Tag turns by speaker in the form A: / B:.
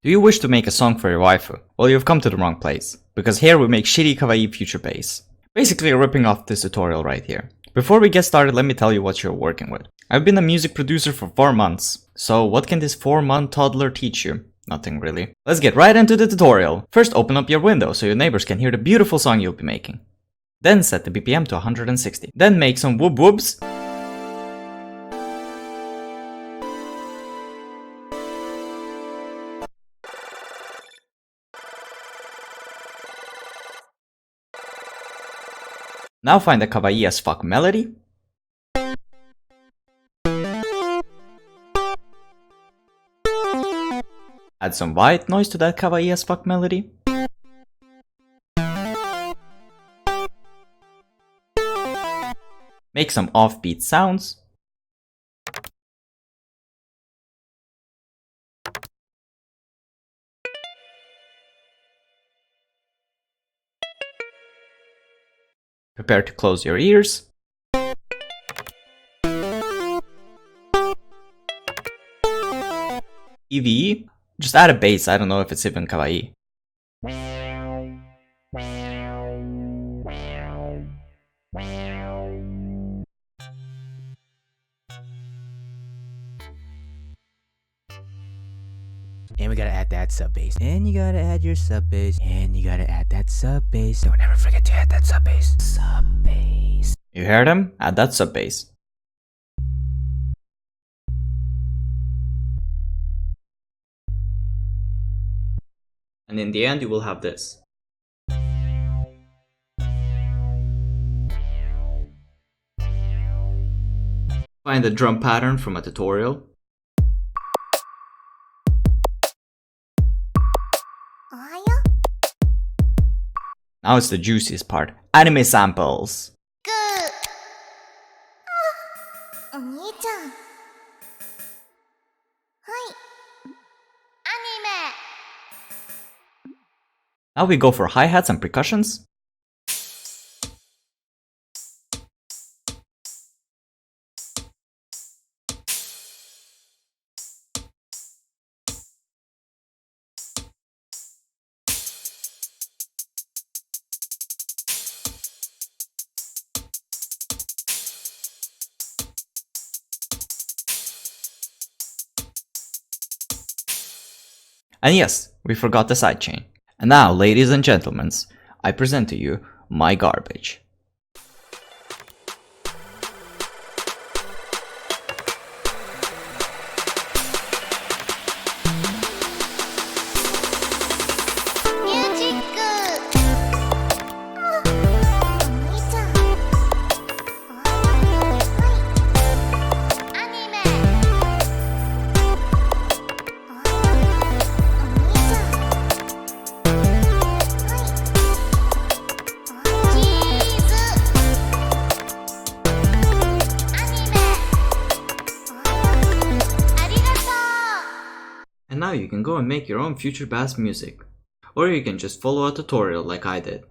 A: Do you wish to make a song for your waifu? Well, you've come to the wrong place, because here we make shitty kawaii future bass. Basically ripping off this tutorial right here. Before we get started, let me tell you what you're working with. I've been a music producer for 4 months, so what can this 4-month toddler teach you? Nothing really. Let's get right into the tutorial. First, open up your window so your neighbors can hear the beautiful song you'll be making. Then set the BPM to 160. Then make some whoop whoops. Now find a kawaii as fuck melody. Add some white noise to that kawaii as fuck melody. Make some offbeat sounds. Prepare to close your ears. EVE? Just add a bass, I don't know if it's even kawaii.
B: And we gotta add that sub bass. And you gotta add your sub bass. And you gotta add that sub bass. Don't ever forget to add that sub bass. Sub bass.
A: You heard him? Add that sub bass. And in the end you will have this. Find the drum pattern from a tutorial. Now it's the juiciest part. Anime samples. Now we go for hi-hats and percussions. And yes, we forgot the sidechain. And now, ladies and gentlemen, I present to you my garbage. And now you can go and make your own future bass music. Or you can just follow a tutorial like I did.